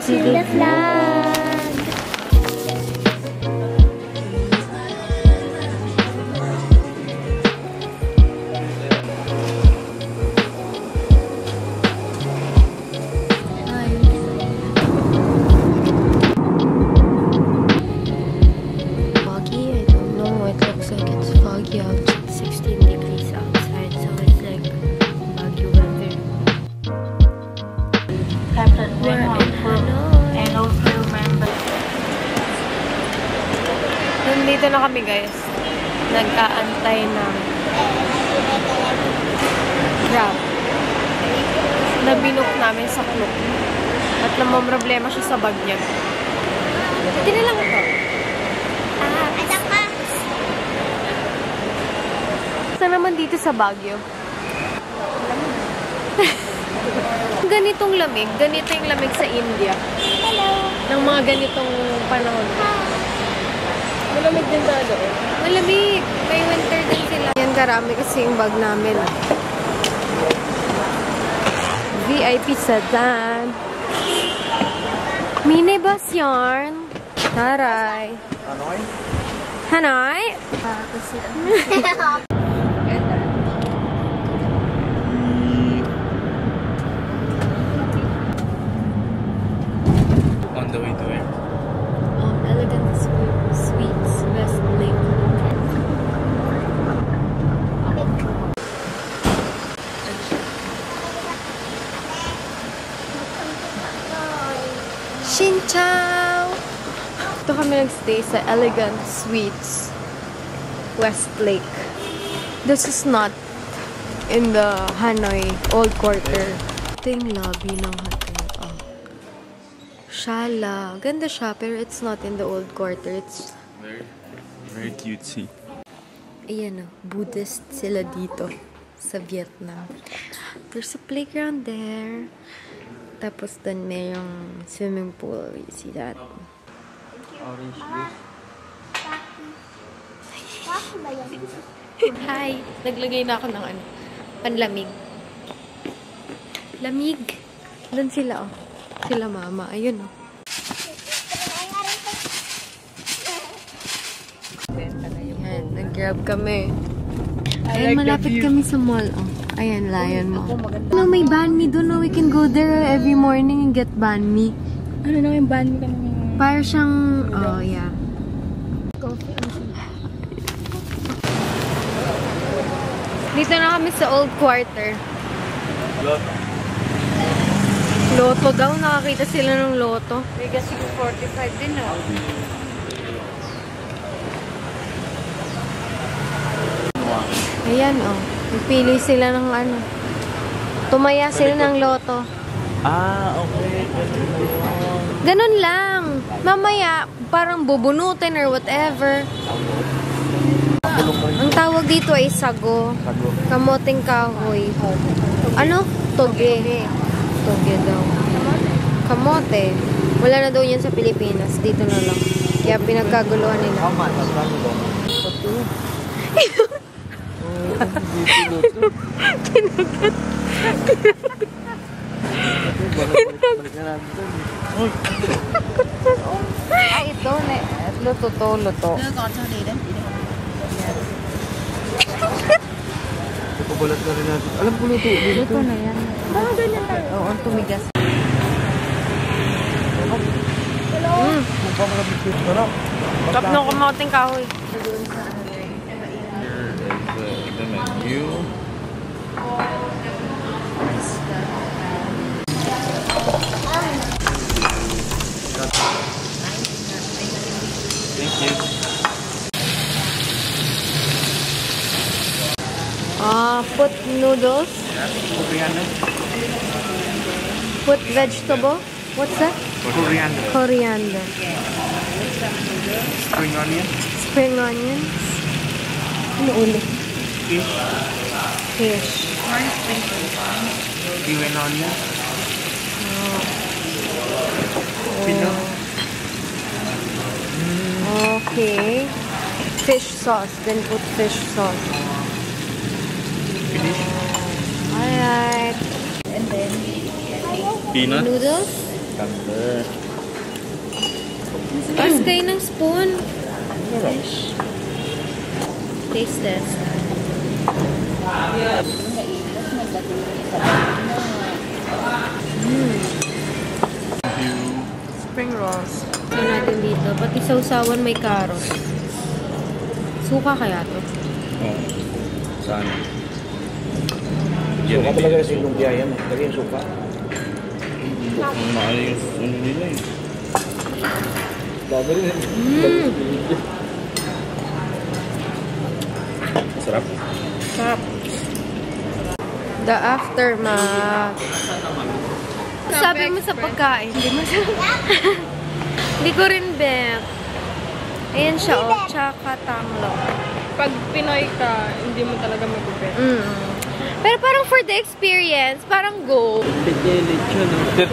to the flag. Nandito na kami guys. Nag-aantay ng Grab. Nabinok namin sa Klook. At namamroblema siya sa bag niya. Hindi na lang ito. Saan naman dito sa Baguio? Ganitong lamig. Ganito yung lamig sa India. Hello. Ng mga ganitong panahon. Malamig din na doon. Malamig. May winter din sila. Yan karami kasi yung bag namin. VIP sedan. Minibus yarn. Taray. Hanoi? Hanoi? On the way to where? Elegant Sweets West Lake. Xin chào! Ito kami nagstay sa Elegant Sweets West Lake. This is not in the Hanoi Old Quarter. Ito yung lobby ng hotel. Oh. Shala. Ganda siya, pero it's not in the Old Quarter. It's very cutesy. ayan o, Buddhist sila dito sa Vietnam. There's a playground there. Tapos doon mayroong swimming pool. You see that? Orange juice. Hi! Naglagay na ako ng ano, panlamig. Lamig! Doon sila, oh. Sila mama. Ayun, oh. Ayan, nag-grab kami. Ayan, malapit kami sa mall, oh. Ayan, Lion Mall. No, may banh mi doon, no? We can go there every morning and get banh mi. Ano na yung banh mi ka naman? Para siyang, oh, yeah. Dito na kami sa Old Quarter. Loto daw. Nakakita sila ng loto. Mega 645 din, no? Ayan, oh. Pipili sila ng ano. Tumaya sila ng loto. Ah, okay. Ganun lang. Mamaya, parang bubunutin or whatever. Ang tawag dito ay sago. Kamoting kahoy. Ano? Toge. Toge daw. Kamote. Wala na daw yan sa Pilipinas. Dito na lang. Kaya pinagkaguluhan nila. Ay, ito. Luto to, luto. Ipabalat na rin natin. Alam ko luto. Luto na yan. Ah, ganyan tayo. Oo, ang tumigas. Top ng kamoting kahoy. Here is the menu. Thank you. Put noodles. Coriander. Put vegetable. What's that? Coriander. Coriander. Spring onion. Spring onions. Ano ulit? Fish. Fish. Green onion. Okay. Fish sauce. Then put fish sauce. Finish. Alright. And then, Peanuts. Noodles. Thunder. Tapos kayo ng spoon. Sarap. Taste test. Spring rolls. Ito natin dito. Pati sausawan may carrot. Suka kaya to? Oo. Saan? Suka talaga kasi yung lumpia yan. Lagyan yung suka. Maano yung ano nila eh. Bagal yan. Sarap. Sarap. The aftermath. Sabi mo sa pagkain, hindi masarap. Hindi ko rin bet. Ayan siya, oh. Tsaka tamlo. Pag Pinoy ka, hindi mo talaga mag-bet. Pero parang for the experience, parang go. 2,000.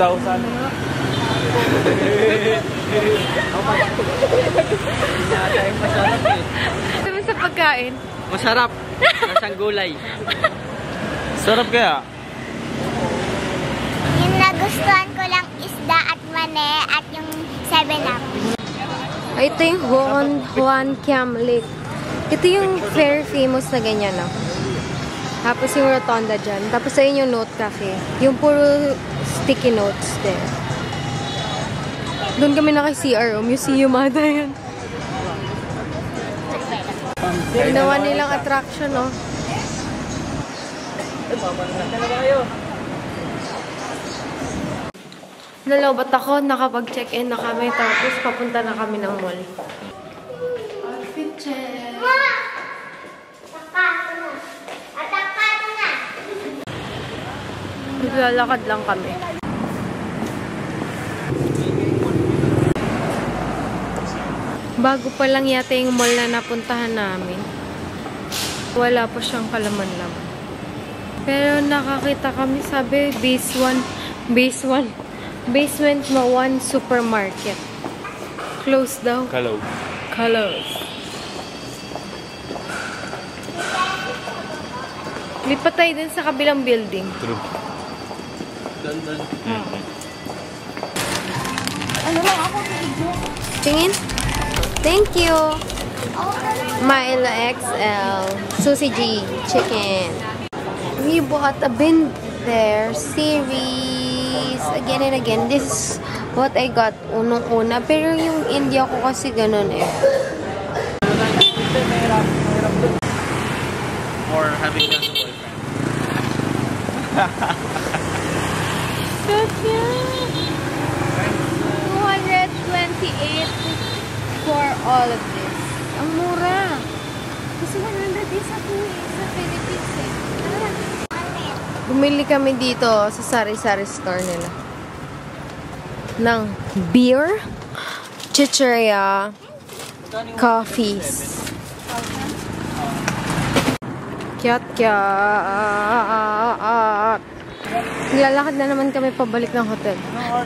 Sabi mo sa pagkain. Masarap. Masang gulay. Sarap kaya? Yung nagustuhan ko lang isda at mane at yung 7-Up. Ito yung Juan Cam Lake. Ito yung very famous na ganyan, no? Tapos yung rotonda dyan. Tapos ayun yung note cafe. Yung puro sticky notes din. Doon kami na kay CRO. Museum ata yun. Ginawa nilang attraction, no? Nalobat ako, nakapag-check-in na kami, tapos papunta na kami ng mall. Outfit check! Naglalakad lang kami. Bago pa lang yata yung mall na napuntahan namin. Wala pa siyang kalaman-laman. Pero nakakita kami, sabi, basement mo 1 supermarket. Closed daw. Kalaw. Closed. Lipat tayo din sa kabilang building. True. Tingin? Thank you. Milo XL. Susie G. Chicken. We bought a bin there. Series. Again and again. This is what I got unong-una. Pero yung India ko kasi ganun eh. Or having a boyfriend. So cute. 228 for all of this. Ang mura. Kasi 100 is sa Philippines eh. Bumili kami dito sa sari-sari store nila. Ng beer, chicheria, coffees. Kyat. Nilalakad na naman kami pabalik ng hotel.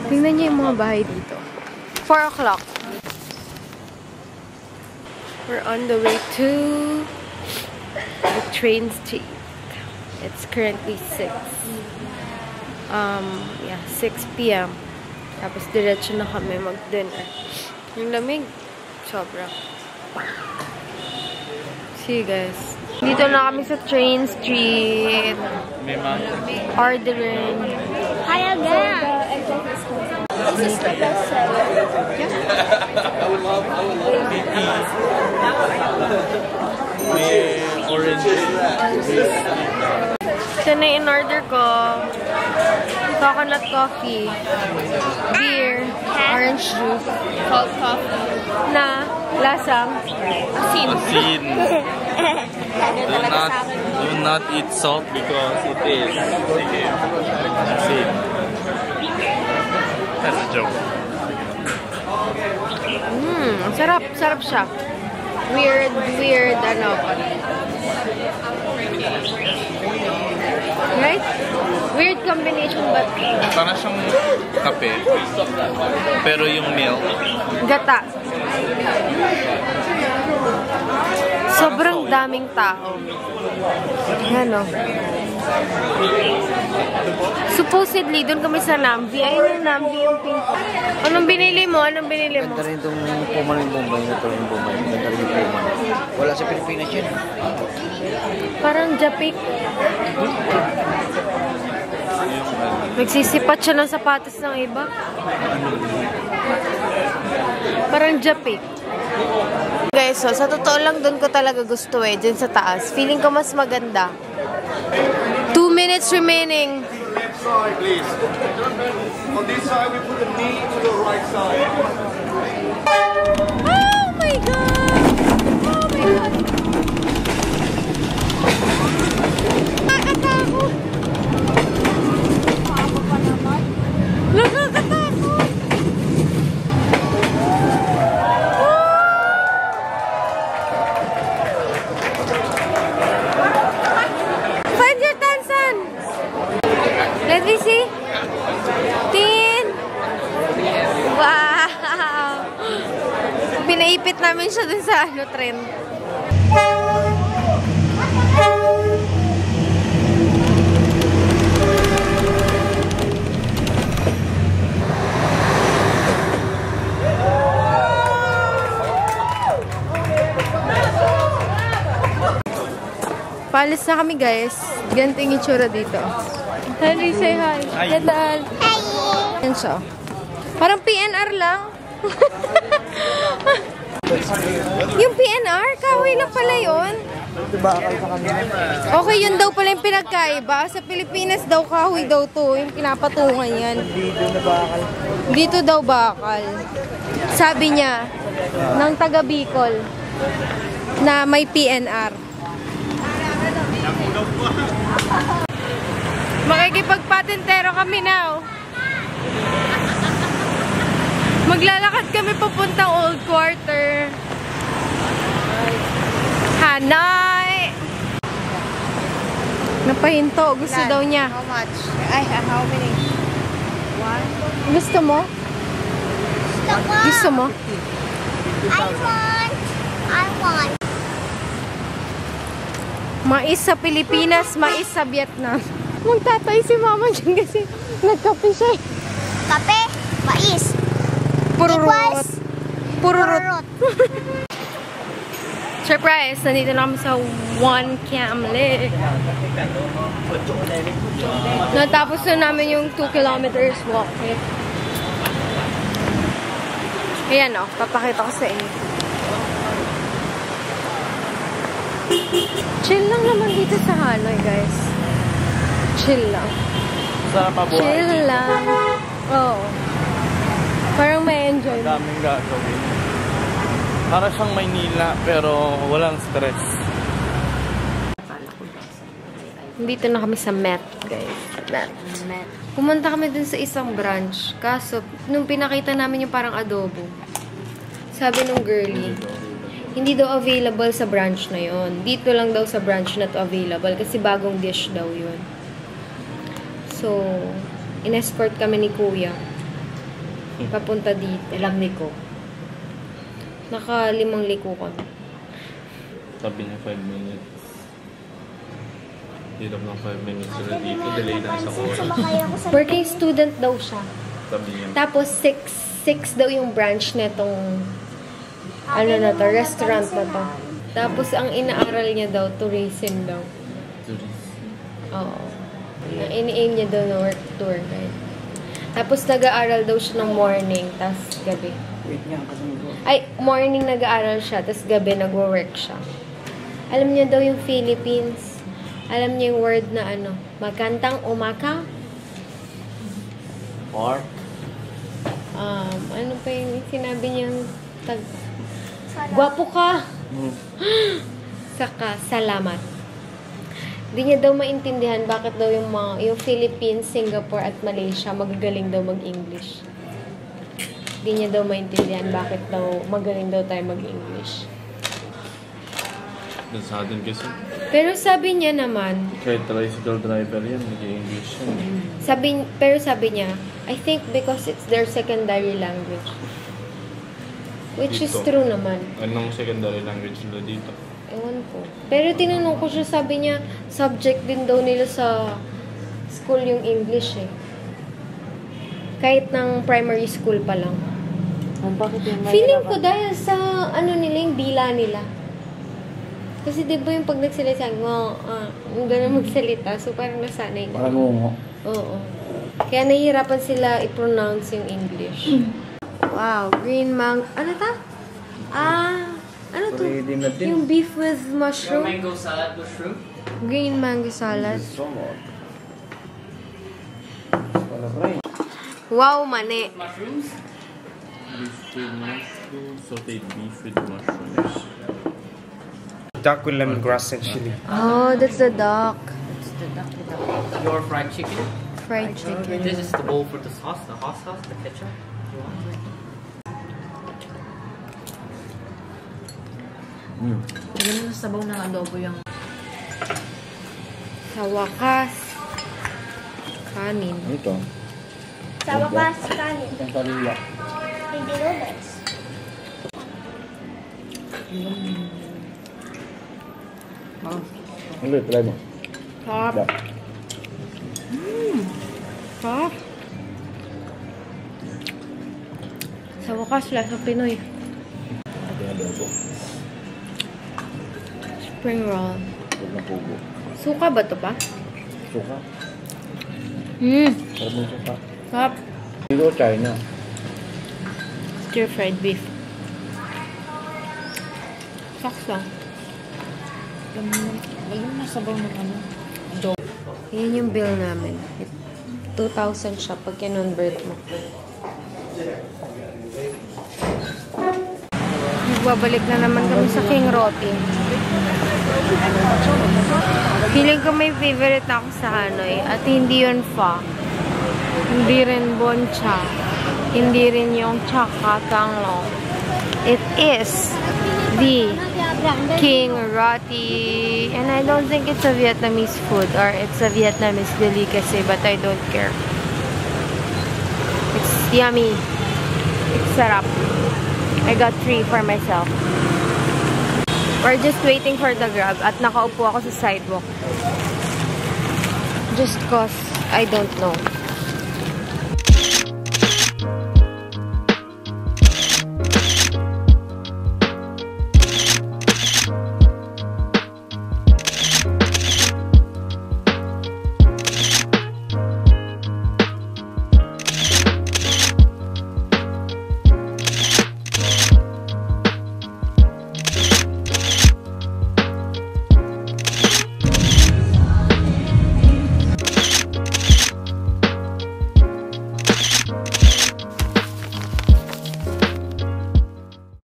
Tingnan niyo yung mga bahay dito. 4 o'clock. We're on the way to the train station. It's currently 6. 6 p.m. Tapos diretso na kami mag-dinner. Yung lamig, sobra. See you guys. Dito na kami sa train street. May mga. Ordering. Hi again! This is the best seller. May orange. Ito na yung in-order ko. Coconut coffee. Beer. Orange juice. Cold coffee. Na lasang asin. Asin. Do not eat salt because it is asin. That's a joke. Sarap. Sarap siya. Weird, ano. Right? Weird combination, but Parang siyang kape. Pero yung milk. gata. Sobrang daming tao. Yan o. Supposedly, doon kami sa Nambi. Ayun yung Nambi, yung pink. Anong binili mo? Anong binili mo? Ganda rin itong Pumaling Bombay na ito yung Bombay. Ganda rin yung Pumaling. Wala sa Pilipinas yan. Parang japik. Nagsisipat siya ng sapatos ng iba. Parang japik. Guys, so, sa totoo lang doon ko talaga gusto dyan sa taas. Feeling ko mas maganda. 2 minutes remaining. Side, please. On this side, we put the knee to the right side. Oh my God! Oh my God! Nakakatakot! Nakakatakot! Find your Tansan! Let me see. Tin! Wow! Pinaipit namin siya dun sa trend. Palis na kami, guys. Ganito yung itsura dito. Henry, say hi. Hi. Hi! Yan siya. Parang PNR lang. Yung PNR, kahoy lang pala yun. Okay, yun daw pala yung pinagkaiba. Sa Pilipinas daw, kahoy daw to. Yung pinapatungan yan. Dito daw bakal. Sabi niya, ng taga Bicol, na may PNR. Makikipagpatentero kami now. Maglalakad kami papuntang Old Quarter. Hanay! Napahinto. Gusto daw niya. How much? How many? One? Gusto mo? Gusto mo? I want. Mais sa Pilipinas, mais sa Vietnam. Magtatay si mama dyan kasi nagkape siya. Kape, mais. Pururot. Equals Pururot. Surprise! Nandito na kami sa One Cam Lake. Natapos na namin yung 2 kilometers walk. Ayan o, papakita ko sa inyo. Chill lang naman dito sa Hanoi, guys. Chill lang. Sarap mabuhay. Chill lang. Oo. Parang may enjoy. Daming gagawin. Para siyang Maynila, pero walang stress. Dito na kami sa Met, guys. Met. Pumunta kami dun sa isang branch. Kaso, nung pinakita namin yung parang adobo, sabi nung girlie, hindi daw available sa branch na yon. Dito lang daw sa branch na to available kasi bagong dish daw yun. So, in-escort kami ni Kuya. Papunta dito. Ilang liko? Naka 5 liko kami. Sabi niya 5 minutes. Hirap ng 5 minutes sila dito. Delay na isang oras. Working student daw siya. Sabi niya. Tapos, 6 daw yung branch netong ano na to, restaurant na to. Tapos, ang inaaral niya daw, tourism daw. Oo. Ini-aim niya daw na work tour guide. Tapos, nag-aaral daw siya ng morning, tas gabi. Ay, morning nag-aaral siya, tas gabi nagwo-work siya. Alam niya daw yung Philippines. Alam niya yung word na ano, magkantang umaka. Or? Ano pa yung sinabi niyang gwapo ka. Saka, salamat. Hindi niya daw maintindihan bakit daw yung Philippines, Singapore, at Malaysia magagaling daw mag-English. Hindi niya daw maintindihan bakit daw magaling daw tayo mag-English. Sa atin kasi. Pero sabi niya naman, Kahit tricycle driver yan, nag-English yan. pero sabi niya, I think because it's their secondary language. Which is Dito. true naman. Anong secondary language nila dito? Ewan ko. Pero tinanong ko siya, sabi niya, subject din daw nila sa school yung English eh. Kahit ng primary school pa lang. Bakit yung Feeling ko dahil sa ano nila, yung dila nila. Kasi di ba yung pag nagsalita, yung gano'n magsalita, so parang nasanay na. Parang ngungo. Oo. Kaya nahihirapan sila i-pronounce yung English. Wow, green mang... Ano ta? Ano to? Pwede na din. Yung beef with mushroom? Mango salad mushroom. Green mango salad. Wow, mani. Mushrooms. Beef with mushroom. Sauteed beef with mushrooms. Duck with lemongrass and chili. Oh, that's the duck. Your fried chicken. Fried chicken. This is the bowl for the sauce, the hot sauce, the ketchup. You want it? Ganun sa sabaw ng adobo yung... Sa wakas. Kanin. Ito. Sa wakas, kanin. Itong kaliwa. Hindi noodles. Ulit, try mo. Sarap. Da. Sarap. Sa wakas, lasa Pinoy. Ito yung adobo. Spring roll. Huwag na pugo. Suka ba to pa? Suka. Sarap ng suka. Sarap. Dito, China. Stir-fried beef. Saks lang. Ganun na sabaw ng ano. Adobo. Yan yung bill namin. 2,000 siya pag kinonvert mo. Nagbabalik na naman kami sa King Roti. Feeling ko may favorite ako sa Hanoi. At hindi yun pho. Hindi rin boncha. Hindi rin yung chaka tanglong. It is the King Roti. And I don't think it's a Vietnamese food or it's a Vietnamese delicacy, but I don't care. It's yummy. It's sarap. I got 3 for myself. We're just waiting for the Grab at nakaupo ako sa sidewalk. Just cause I don't know.